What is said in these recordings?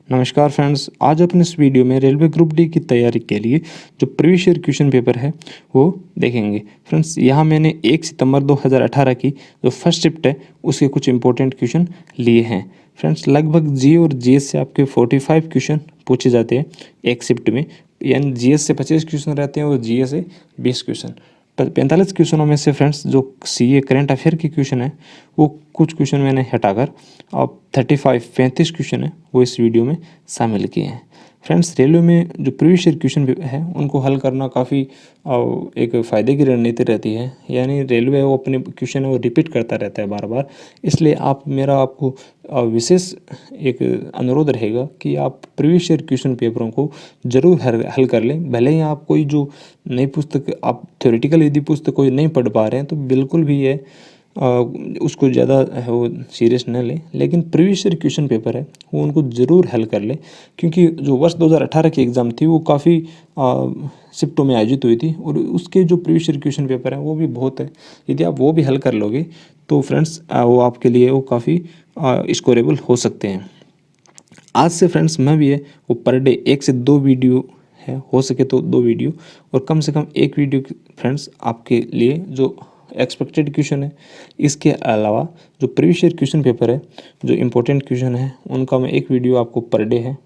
नमस्कार फ्रेंड्स, आज अपन इस वीडियो में रेलवे ग्रुप डी की तैयारी के लिए जो प्रीवियस ईयर क्वेश्चन पेपर है वो देखेंगे। फ्रेंड्स, यहाँ मैंने 1 सितंबर 2018 की जो फर्स्ट शिफ्ट है उसके कुछ इंपॉर्टेंट क्वेश्चन लिए हैं। फ्रेंड्स, लगभग जी और जीएस से आपके 45 क्वेश्चन पूछे जाते हैं एक शिफ्ट में, यानी जीएस से 25 क्वेश्चन रहते हैं और जीएस से 20 क्वेश्चन। 45 क्वेश्चनों में से फ्रेंड्स जो सीए करंट अफेयर के क्वेश्चन है वो कुछ क्वेश्चन मैंने हटाकर अब 35 क्वेश्चन है वो इस वीडियो में शामिल किए हैं। फ्रेंड्स, रेलवे में जो प्रीवियस ईयर क्वेश्चन है उनको हल करना काफ़ी एक फ़ायदे की रणनीति रहती है, यानी रेलवे वो अपने क्वेश्चन है वो रिपीट करता रहता है बार बार। इसलिए आपको विशेष एक अनुरोध रहेगा कि आप प्रीवियस ईयर क्वेश्चन पेपरों को ज़रूर हल कर लें। भले ही आप कोई जो नई पुस्तक आप थ्योरेटिकल यदि पुस्तक कोई नहीं पढ़ पा रहे हैं तो बिल्कुल भी ये उसको ज़्यादा वो सीरियस न लें, लेकिन प्रीवियस ईयर क्वेश्चन पेपर है वो उनको ज़रूर हल कर लें, क्योंकि जो वर्ष 2018 की एग्ज़ाम थी वो काफ़ी शिफ्टों में आयोजित हुई थी और उसके जो प्रीवियस ईयर क्वेश्चन पेपर हैं वो भी बहुत है। यदि आप वो भी हल कर लोगे तो फ्रेंड्स वो आपके लिए वो काफ़ी स्कोरेबल हो सकते हैं। आज से फ्रेंड्स मैं भी है वो पर डे 1 से 2 वीडियो है, हो सके तो 2 वीडियो और कम से कम 1 वीडियो फ्रेंड्स आपके लिए जो एक्सपेक्टेड क्वेश्चन है, इसके अलावा जो प्रीवियस ईयर क्वेश्चन पेपर है जो इम्पोर्टेंट क्वेश्चन है उनका मैं 1 वीडियो आपको पर डे है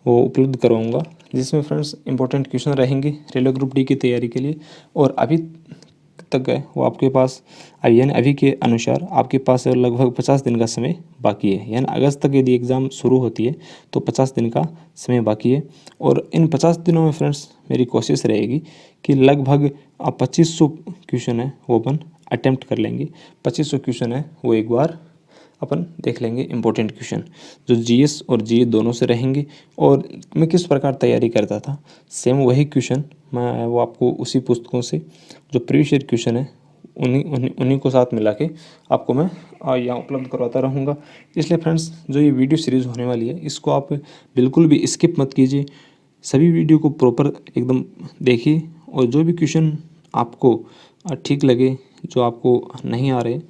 वो उपलब्ध करवाऊँगा, जिसमें फ्रेंड्स इंपॉर्टेंट क्वेश्चन रहेंगे रेलवे ग्रुप डी की तैयारी के लिए। और अभी तक है वो आपके पास यानी अभी के अनुसार आपके पास लगभग 50 दिन का समय बाकी है, यानी अगस्त तक यदि एग्ज़ाम शुरू होती है तो 50 दिन का समय बाकी है। और इन 50 दिनों में फ्रेंड्स मेरी कोशिश रहेगी कि लगभग 2500 क्वेश्चन है वो अपन अटेम्प्ट कर लेंगे। 2500 क्वेश्चन है वो एक बार अपन देख लेंगे इम्पोर्टेंट क्वेश्चन जो जीएस और जीए दोनों से रहेंगे। और मैं किस प्रकार तैयारी करता था सेम वही क्वेश्चन मैं वो आपको उसी पुस्तकों से जो प्रीवियस ईयर क्वेश्चन है उन्हीं को साथ मिला के आपको मैं यहाँ उपलब्ध करवाता रहूँगा। इसलिए फ्रेंड्स जो ये वीडियो सीरीज़ होने वाली है इसको आप बिल्कुल भी स्किप मत कीजिए, सभी वीडियो को प्रॉपर एकदम देखिए और जो भी क्वेश्चन आपको ठीक लगे, जो आपको नहीं आ रहे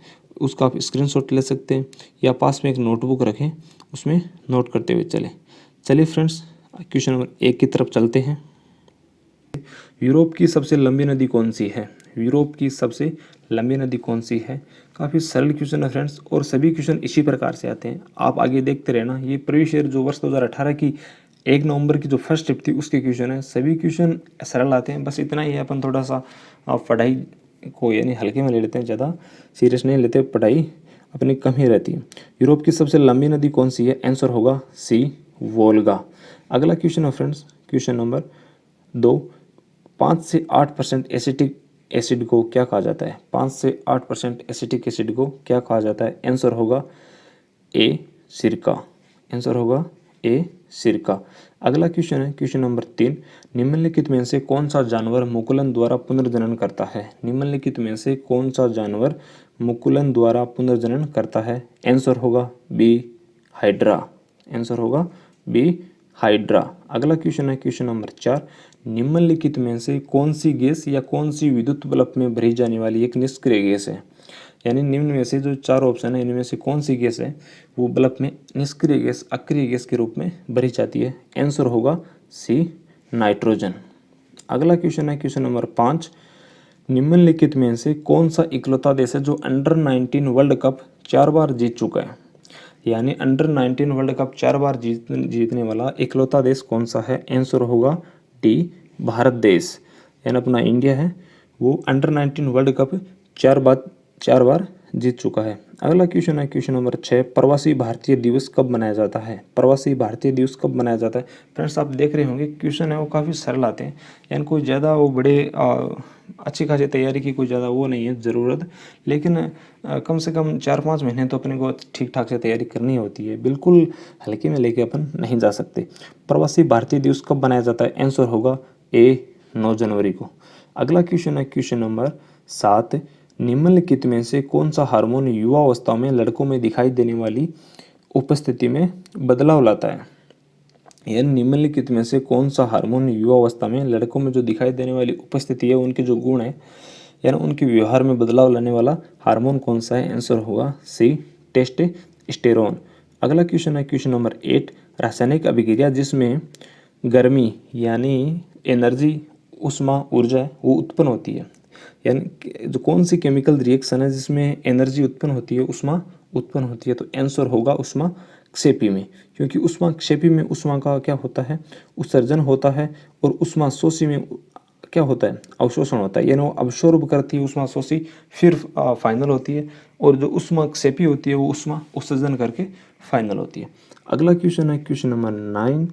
उसका आप स्क्रीनशॉट ले सकते हैं या पास में एक नोटबुक रखें उसमें नोट करते हुए चलिए फ्रेंड्स क्वेश्चन नंबर 1 की तरफ चलते हैं। यूरोप की सबसे लंबी नदी कौन सी है? यूरोप की सबसे लंबी नदी कौन सी है? काफ़ी सरल क्वेश्चन है फ्रेंड्स और सभी क्वेश्चन इसी प्रकार से आते हैं, आप आगे देखते रहना। ये प्रीवियस ईयर जो वर्ष 2018 की 1 नवंबर की जो फर्स्ट शिफ्ट थी उसके क्वेश्चन है, सभी क्वेश्चन सरल आते हैं। बस इतना ही है, अपन थोड़ा सा पढ़ाई को यानी हल्के में ले लेते हैं, ज़्यादा सीरियस नहीं लेते, पढ़ाई अपनी कम ही रहती है। यूरोप की सबसे लंबी नदी कौन सी है? आंसर होगा सी, वोल्गा। अगला क्वेश्चन है फ्रेंड्स क्वेश्चन नंबर 2, 5 से 8% एसिटिक एसिड को क्या कहा जाता है? 5 से 8% एसिटिक एसिड को क्या कहा जाता है? आंसर होगा ए, सिरका। आंसर होगा ए, सिरका। अगला क्वेश्चन है क्वेश्चन नंबर 3, निम्नलिखित में से कौन सा जानवर मुकुलन द्वारा पुनर्जनन करता है? निम्नलिखित में से कौन सा जानवर मुकुलन द्वारा पुनर्जनन करता है? आंसर होगा बी, हाइड्रा। आंसर होगा बी, हाइड्रा। अगला क्वेश्चन है क्वेश्चन नंबर 4, निम्नलिखित में से कौन सी गैस या कौन सी विद्युत बल्ब में भरी जाने वाली एक निष्क्रिय गैस है? यानी निम्न में से जो 4 ऑप्शन है इनमें से कौन सी गैस है वो बल्ब में निष्क्रिय गैस, अक्रिय गैस के रूप में भरी जाती है? आंसर होगा सी, नाइट्रोजन। अगला क्वेश्चन है क्वेश्चन नंबर 5, निम्नलिखित में से कौन सा इकलौता देश है जो अंडर 19 वर्ल्ड कप 4 बार जीत चुका है? यानी अंडर 19 वर्ल्ड कप 4 बार जीतने वाला इकलौता देश कौन सा है? आंसर होगा डी, भारत देश। यानी अपना इंडिया है वो अंडर 19 वर्ल्ड कप 4 बार जीत चुका है। अगला क्वेश्चन है क्वेश्चन नंबर 6, प्रवासी भारतीय दिवस कब मनाया जाता है? प्रवासी भारतीय दिवस कब मनाया जाता है? फ्रेंड्स, आप देख रहे होंगे क्वेश्चन है वो काफ़ी सरल आते हैं, यानी कोई ज़्यादा वो बड़े अच्छी खासी तैयारी की कोई ज़्यादा वो नहीं है ज़रूरत, लेकिन कम से कम 4-5 महीने तो अपने को ठीक ठाक से तैयारी करनी होती है, बिल्कुल हल्के में लेके अपन नहीं जा सकते। प्रवासी भारतीय दिवस कब मनाया जाता है? आंसर होगा ए, 9 जनवरी को। अगला क्वेश्चन है क्वेश्चन नंबर 7, निम्नलिखित में से कौन सा हार्मोन युवा अवस्था में लड़कों में दिखाई देने वाली उपस्थिति में बदलाव लाता है? यानी निम्नलिखित में से कौन सा हार्मोन युवा अवस्था में लड़कों में जो दिखाई देने वाली उपस्थिति है उनके जो गुण है यानी उनके व्यवहार में बदलाव लाने वाला हार्मोन कौन सा है? आंसर होगा सी, टेस्टोस्टेरोन। अगला क्वेश्चन है क्वेश्चन नंबर 8, रासायनिक अभिक्रिया जिसमें गर्मी यानी एनर्जी, उष्मा, ऊर्जा वो उत्पन्न होती है, यानी जो कौन सी केमिकल रिएक्शन है जिसमें एनर्जी उत्पन्न होती है, उष्मा उत्पन्न होती है, तो आंसर होगा उष्मा क्षेपी में, क्योंकि उष्मा क्षेपी में उष्मा का क्या होता है, उत्सर्जन होता है, और उष्मा शोषी में क्या होता है, अवशोषण होता है, यानी वो अब्सॉर्ब करती है उष्मा शोषी, फिर फाइनल होती है, और जो उष्मा क्षेपी होती है वो उष्मा उत्सर्जन करके फाइनल होती है। अगला क्वेश्चन है क्वेश्चन नंबर 9,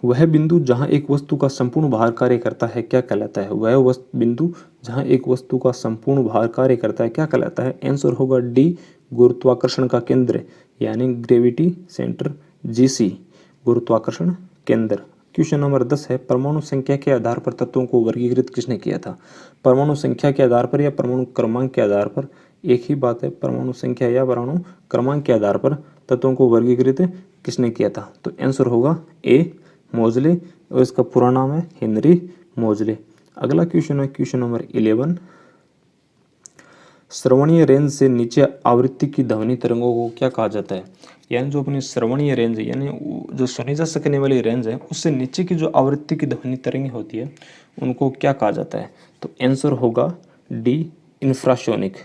वह बिंदु जहां एक वस्तु का संपूर्ण भार कार्य करता है क्या कहलाता है, वह बिंदु जहां एक वस्तु का संपूर्ण भार कार्य करता है क्या कहलाता है, आंसर होगा डी, गुरुत्वाकर्षण का केंद्र, यानी ग्रेविटी सेंटर, जीसी, गुरुत्वाकर्षण केंद्र। क्वेश्चन नंबर 10 है, परमाणु संख्या के आधार पर तत्वों को वर्गीकृत किसने किया था, परमाणु संख्या के आधार पर या परमाणु क्रमांक के आधार पर, एक ही बात है, परमाणु संख्या या परमाणु क्रमांक के आधार पर तत्वों को वर्गीकृत किसने किया था, तो आंसर होगा ए, मोजले, और इसका पूरा नाम है हेनरी मोजले। अगला क्वेश्चन है क्वेश्चन नंबर 11, श्रवणीय रेंज से नीचे आवृत्ति की ध्वनि तरंगों को क्या कहा जाता है, यानी जो अपनी श्रवणीय रेंज है, यानी जो सुनी जा सकने वाली रेंज है, उससे नीचे की जो आवृत्ति की ध्वनि तरंगें होती है उनको क्या कहा जाता है, तो आंसर होगा डी, इंफ्रासोनिक,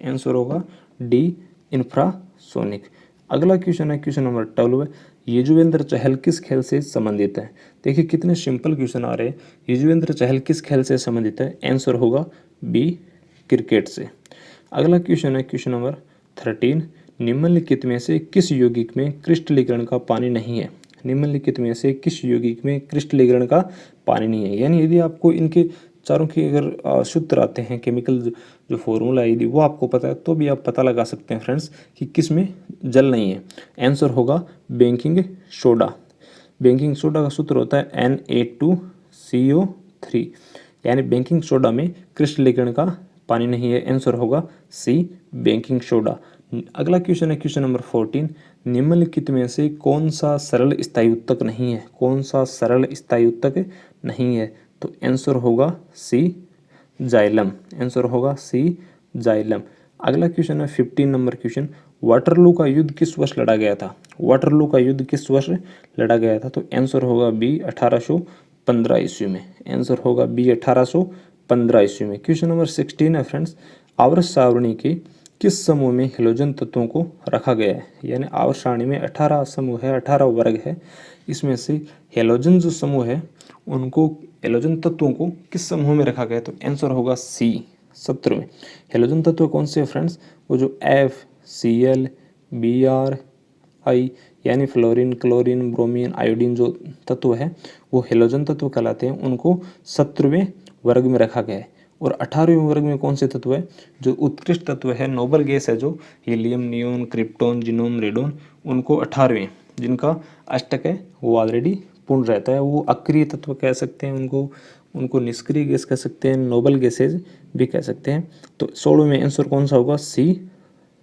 आंसर होगा डी, इंफ्रासोनिक। अगला क्वेश्चन है क्वेश्चन नंबर 12, युजवेंद्र चहल किस खेल से संबंधित है, देखिए कितने सिंपल क्वेश्चन आ रहे हैं, युजवेंद्र चहल किस खेल से संबंधित है, आंसर होगा बी, क्रिकेट से। अगला क्वेश्चन है क्वेश्चन नंबर 13, निम्नलिखित में से किस यौगिक में क्रिस्टलीकरण का पानी नहीं है, निम्नलिखित में से किस यौगिक में क्रिस्टलीकरण का पानी नहीं है, यानी यदि आपको इनके चारों की अगर सूत्र आते हैं, केमिकल जो फॉर्मूला है यदि वो आपको पता है तो भी आप पता लगा सकते हैं फ्रेंड्स कि किस में जल नहीं है, आंसर होगा बेकिंग सोडा। बेकिंग सोडा का सूत्र होता है Na2CO3, यानी बेकिंग सोडा में क्रिस्टलीकरण का पानी नहीं है, आंसर होगा सी, बेकिंग सोडा। अगला क्वेश्चन है क्वेश्चन नंबर 14, निम्नलिखित में से कौन सा सरल स्थायी उत्तक नहीं है, कौन सा सरल स्थायी उत्तक नहीं है, तो आंसर होगा सी, जाइलम, आंसर होगा सी, जाइलम। अगला क्वेश्चन है 15 नंबर क्वेश्चन, वाटरलू का युद्ध किस वर्ष लड़ा गया था, वाटरलू का युद्ध किस वर्ष लड़ा गया था, तो आंसर होगा बी, 1815 ईस्वी में, आंसर होगा बी, 1815 ईस्वी में। क्वेश्चन नंबर 16 है फ्रेंड्स, आवर्त सारणी के किस समूह में हेलोजन तत्वों को रखा गया है, यानी आवर्त सारणी में 18 समूह है, 18 वर्ग है, इसमें से हेलोजन जो समूह है उनको, हेलोजन तत्वों को किस समूह में रखा गया है, तो आंसर होगा सी, 17 में। हेलोजन तत्व कौन से है फ्रेंड्स, वो जो FCl, Br, यानी फ्लोरीन, क्लोरीन, ब्रोमीन, आयोडीन जो तत्व है वो हेलोजन तत्व कहलाते हैं, उनको 17वें वर्ग में रखा गया है। और 18वें वर्ग में कौन से तत्व है, जो उत्कृष्ट तत्व है, नोबल गैस है, जो helium, neon, krypton, xenon, radon, उनको 18वें, जिनका अष्टक है वो ऑलरेडी पूर्ण रहता है, वो अक्रिय तत्व कह सकते हैं उनको निष्क्रिय गैस कह सकते हैं, नोबल गैसेज भी कह सकते हैं। तो 16 में आंसर कौन सा होगा, सी,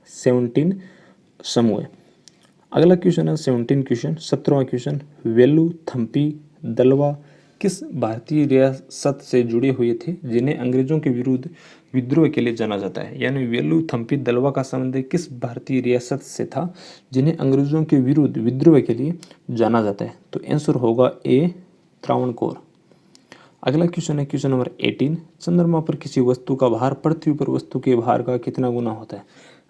17 समूह। अगला क्वेश्चन है 17 क्वेश्चन, 17वां क्वेश्चन, वेलू थम्पी दलवा किस भारतीय रियासत से जुड़े हुए थे जिन्हें अंग्रेजों के विरुद्ध विद्रोह के लिए जाना जाता है, यानी वेलू थम्पी दलवा का संबंध किस भारतीय रियासत से था जिन्हें अंग्रेजों के विरुद्ध विद्रोह के लिए जाना जाता है, तो आंसर होगा ए, त्रावणकोर। अगला क्वेश्चन है क्वेश्चन नंबर 18, चंद्रमा पर किसी वस्तु का भार पृथ्वी पर वस्तु के भार का कितना गुना होता है,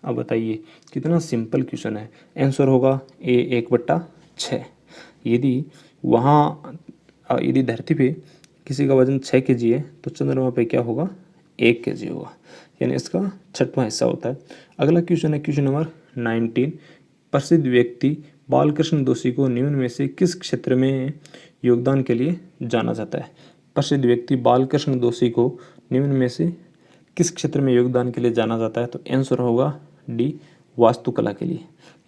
अब बताइए, कितना सिंपल क्वेश्चन है, आंसर होगा ए, 1/6। यदि धरती पे किसी का वजन 6 kg है तो चंद्रमा पे क्या होगा, 1 kg होगा, यानी इसका 6वां हिस्सा होता है। अगला क्वेश्चन है क्वेश्चन नंबर 19, प्रसिद्ध व्यक्ति बालकृष्ण दोषी को निम्न में से किस क्षेत्र में योगदान के लिए जाना जाता है, प्रसिद्ध व्यक्ति बालकृष्ण दोषी को निम्न में से किस क्षेत्र में योगदान के लिए जाना जाता है, तो आंसर होगा डी, वास्तुकला के लिए।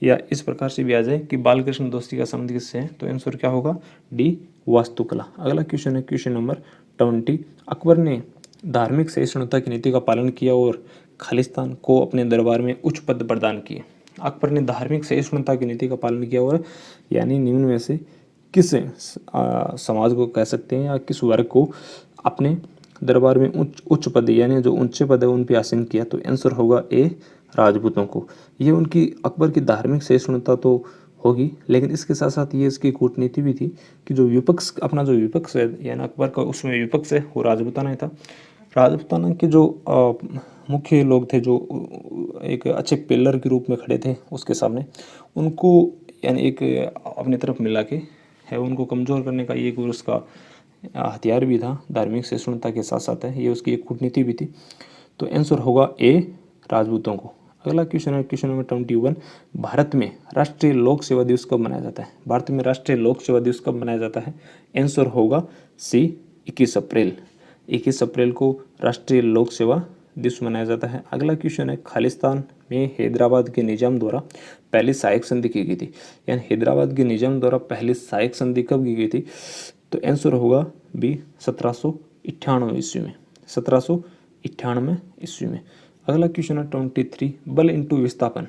या इस प्रकार से भी आ जाए कि बालकृष्ण दोषी का संबंध किससे है, तो आंसर क्या होगा, डी, वास्तुकला। अगला क्वेश्चन है क्वेश्चन नंबर 20, अकबर ने धार्मिक सहिष्णुता की नीति का पालन किया और खालिस्तान को अपने दरबार में उच्च पद प्रदान किए। अकबर ने धार्मिक सहिष्णुता की नीति का पालन किया और यानी निम्न में से किस समाज को कह सकते हैं या किस वर्ग को अपने दरबार में उच्च पद, यानी जो ऊंचे पद है उन पर आसीन किया, तो आंसर होगा ए, राजपूतों को। ये उनकी अकबर की धार्मिक सहिष्णुता तो होगी, लेकिन इसके साथ साथ ये इसकी कूटनीति भी थी कि जो विपक्ष, अपना जो विपक्ष है यानी अकबर का उसमें विपक्ष है वो राजपूताना ही था। राजपूताना के जो मुख्य लोग थे, जो एक अच्छे पिलर के रूप में खड़े थे उसके सामने, उनको यानी एक अपनी तरफ मिला के है उनको कमज़ोर करने का ये एक उसका हथियार भी था, धार्मिक सहिष्णुता के साथ साथ है, ये उसकी एक कूटनीति भी थी। तो आंसर होगा ए, राजपूतों को। अगला क्वेश्चन है क्वेश्चन नंबर 21। भारत में राष्ट्रीय लोक सेवा दिवस कब मनाया जाता है? भारत में राष्ट्रीय लोक सेवा दिवस कब मनाया जाता है? आंसर होगा सी, 21 अप्रैल। 21 अप्रैल को राष्ट्रीय लोक सेवा दिवस मनाया जाता है। अगला क्वेश्चन है खालिस्तान में हैदराबाद के निजाम द्वारा पहली सहायक संधि की गई थी, यानी हैदराबाद के निजाम द्वारा पहली सहायक संधि कब की गई थी? तो आंसर होगा बी, 1798 ईस्वी में, 1798 ईस्वी में। अगला क्वेश्चन है 23। बल इंटू विस्थापन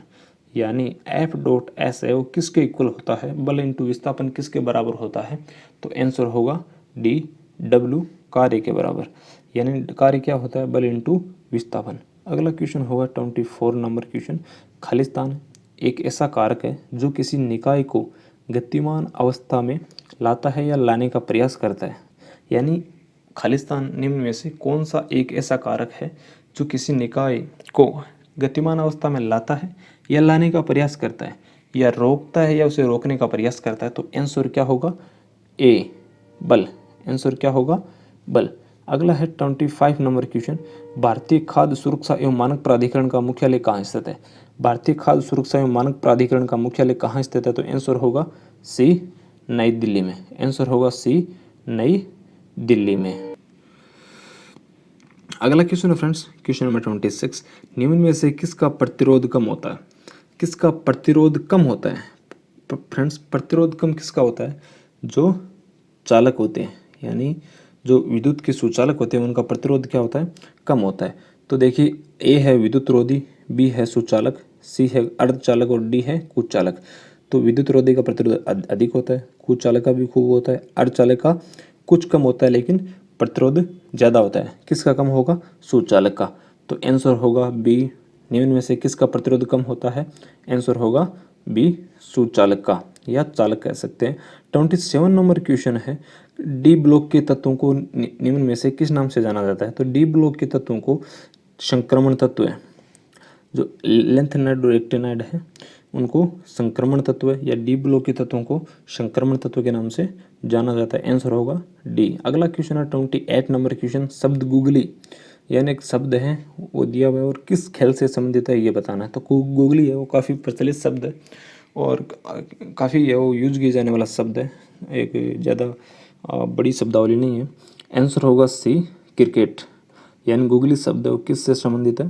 यानी F.SAO किसके इक्वल होता है? बल इंटू विस्थापन किसके बराबर होता है? तो आंसर होगा डी, W कार्य के बराबर, यानी कार्य क्या होता है? बल इंटू विस्थापन। अगला क्वेश्चन होगा 24 नंबर क्वेश्चन। खालिस्तान एक ऐसा कारक है जो किसी निकाय को गतिमान अवस्था में लाता है या लाने का प्रयास करता है, यानी खालिस्तान निम्न में से कौन सा एक ऐसा कारक है जो किसी निकाय को गतिमान अवस्था में लाता है या लाने का प्रयास करता है, या रोकता है या उसे रोकने का प्रयास करता है? तो आंसर क्या होगा? ए, बल। आंसर क्या होगा? बल। अगला है 25 नंबर क्वेश्चन। भारतीय खाद्य सुरक्षा एवं मानक प्राधिकरण का मुख्यालय कहाँ स्थित है? भारतीय खाद्य सुरक्षा एवं मानक प्राधिकरण का मुख्यालय कहाँ स्थित है? तो आंसर होगा सी, नई दिल्ली में। आंसर होगा सी, नई दिल्ली में। अगला क्वेश्चन है फ्रेंड्स क्वेश्चन नंबर 26। निम्न में से किसका प्रतिरोध कम होता है? किसका प्रतिरोध कम होता है? फ्रेंड्स प्रतिरोध कम किसका होता है? जो चालक होते हैं, यानी जो विद्युत के सुचालक होते हैं उनका प्रतिरोध क्या होता है? कम होता है। तो देखिए, ए है विद्युत रोधी, बी है सुचालक, सी है अर्धचालक और डी है कुचालक। तो विद्युत रोधी का प्रतिरोध अधिक होता है, कुचालक का भी खूब होता है, अर्धचालक का कुछ कम होता है लेकिन प्रतिरोध ज़्यादा होता है। किसका कम होगा? सुचालक का। तो आंसर होगा बी, निम्न में से किसका प्रतिरोध कम होता है? आंसर होगा बी, सुचालक का, या चालक कह सकते हैं। 27 नंबर क्वेश्चन है डी ब्लॉक के तत्वों को निम्न में से किस नाम से जाना जाता है? तो डी ब्लॉक के तत्वों को संक्रमण तत्व है, जो लेंथेनाइड और एक्टिनाइड है उनको संक्रमण तत्व है, या डी ब्लॉक के तत्वों को संक्रमण तत्व के नाम से जाना जाता है। आंसर होगा डी। अगला क्वेश्चन है 28 नंबर क्वेश्चन। शब्द गूगली यानी एक शब्द है वो दिया हुआ है और किस खेल से संबंधित है ये बताना है। तो गूगली है वो काफ़ी प्रचलित शब्द है और काफ़ी है वो यूज किया जाने वाला शब्द है, एक ज़्यादा बड़ी शब्दावली नहीं है। आंसर होगा सी, क्रिकेट, यानी गूगली शब्द है वो किस से संबंधित है?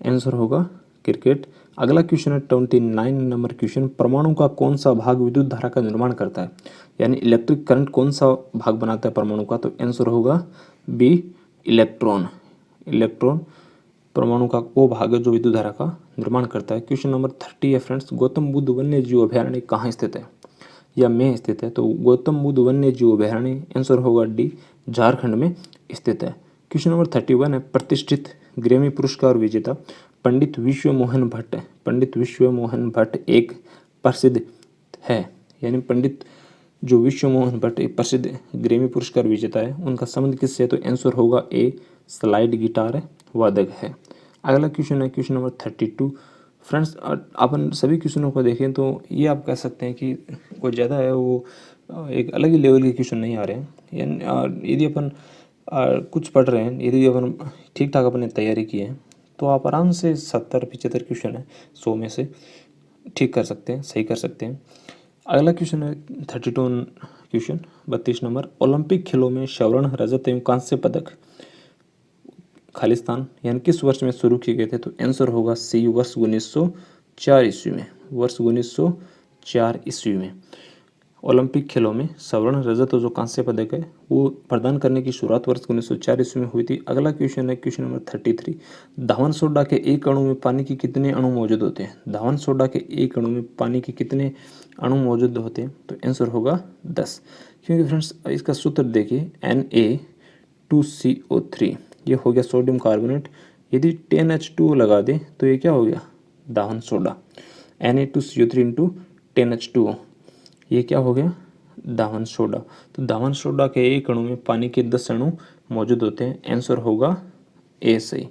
आंसर होगा क्रिकेट। अगला क्वेश्चन है 29 नंबर क्वेश्चन। परमाणु का कौन सा भाग विद्युत धारा का निर्माण करता है, यानी इलेक्ट्रिक करंट कौन सा भाग बनाता है परमाणु का? तो आंसर होगा बी, इलेक्ट्रॉन। इलेक्ट्रॉन परमाणु का वो भाग है जो विद्युत धारा का निर्माण करता है। क्वेश्चन नंबर 30 है फ्रेंड्स। गौतम बुद्ध वन्य जीव अभयारण्य कहाँ स्थित है या में स्थित है? तो गौतम बुद्ध वन्य जीव अभयारण्य आंसर होगा डी, झारखंड में स्थित है। क्वेश्चन नंबर 31 है। प्रतिष्ठित ग्रैमी पुरस्कार विजेता पंडित विश्व मोहन भट्ट, पंडित विश्व मोहन भट्ट एक प्रसिद्ध है, यानी पंडित जो विश्व मोहन भट्ट एक प्रसिद्ध ग्रैमी पुरस्कार विजेता है उनका संबंध किससे है? तो आंसर होगा ए, स्लाइड गिटार वादक है। अगला क्वेश्चन है क्वेश्चन नंबर 32। फ्रेंड्स अपन सभी क्वेश्चनों को देखें तो ये आप कह सकते हैं कि कोई ज़्यादा है वो एक अलग ही लेवल के क्वेश्चन नहीं आ रहे हैं, यानी यदि अपन कुछ पढ़ रहे हैं, यदि अपन ठीक ठाक अपने तैयारी की है तो आप आराम से 70-75 क्वेश्चन है 100 में से ठीक कर सकते हैं, सही कर सकते हैं। अगला क्वेश्चन है 32 क्वेश्चन 32 नंबर। ओलंपिक खेलों में स्वर्ण, रजत एवं कांस्य पदक खालिस्तान यानी किस वर्ष में शुरू किए गए थे? तो आंसर होगा सी, वर्ष 1904 ईस्वी में। वर्ष 1904 ईस्वी में ओलंपिक खेलों में स्वर्ण, रजत और जो कांस्य पदक है वो प्रदान करने की शुरुआत वर्ष 1904 ईस्वी में हुई थी। अगला क्वेश्चन है क्वेश्चन नंबर 33। धावन सोडा के एक अणु में पानी के कितने अणु मौजूद होते हैं? धावन सोडा के एक अणु में पानी के कितने अणु मौजूद होते हैं? तो आंसर होगा 10, क्योंकि फ्रेंड्स इसका सूत्र देखिए Na2CO3, ये हो गया सोडियम कार्बोनेट। यदि 10H2 लगा दें तो ये क्या हो गया? दाहन सोडा। Na2CO3 इंटू 10H2O, ये क्या हो गया? दाहन सोडा। तो दाहन सोडा के एक अणु में पानी के 10 अणु मौजूद होते हैं। आंसर होगा ए सही।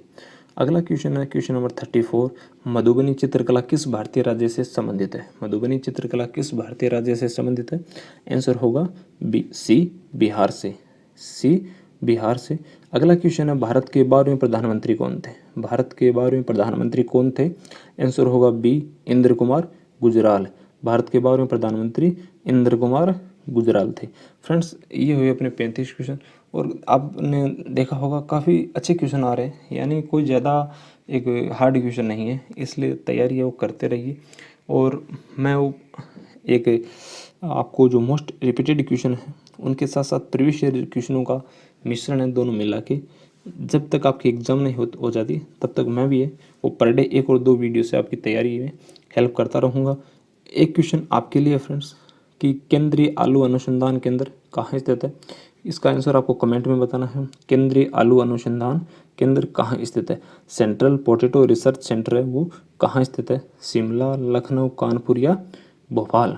अगला क्वेश्चन है क्वेश्चन नंबर 34। मधुबनी चित्रकला किस भारतीय राज्य से संबंधित है? मधुबनी चित्रकला किस भारतीय राज्य से संबंधित है? आंसर होगा सी बिहार से। सी बिहार से। अगला क्वेश्चन है भारत के 12वें प्रधानमंत्री कौन थे? भारत के 12वें प्रधानमंत्री कौन थे? आंसर होगा बी इंद्र कुमार गुजराल। भारत के 12वें प्रधानमंत्री इंद्र कुमार गुजराल थे। फ्रेंड्स ये हुए अपने 35 क्वेश्चन, और आपने देखा होगा काफ़ी अच्छे क्वेश्चन आ रहे हैं, यानी कोई ज़्यादा एक हार्ड क्वेश्चन नहीं है, इसलिए तैयारी है वो करते रहिए। और मैं वो एक आपको जो मोस्ट रिपीटेड क्वेश्चन है उनके साथ साथ प्रीवियस ईयर क्वेश्चनों का मिश्रण है, दोनों मिला के जब तक आपकी एग्ज़ाम नहीं हो जाती तब तक मैं भी है वो पर डे 1 और 2 वीडियो से आपकी तैयारी में हेल्प करता रहूँगा। एक क्वेश्चन आपके लिए फ्रेंड्स कि केंद्रीय आलू अनुसंधान केंद्र कहाँ स्थित है? इसका आंसर आपको कमेंट में बताना है। केंद्रीय आलू अनुसंधान केंद्र कहाँ स्थित है? सेंट्रल पोटैटो रिसर्च सेंटर है वो कहाँ स्थित है? शिमला, लखनऊ, कानपुर या भोपाल?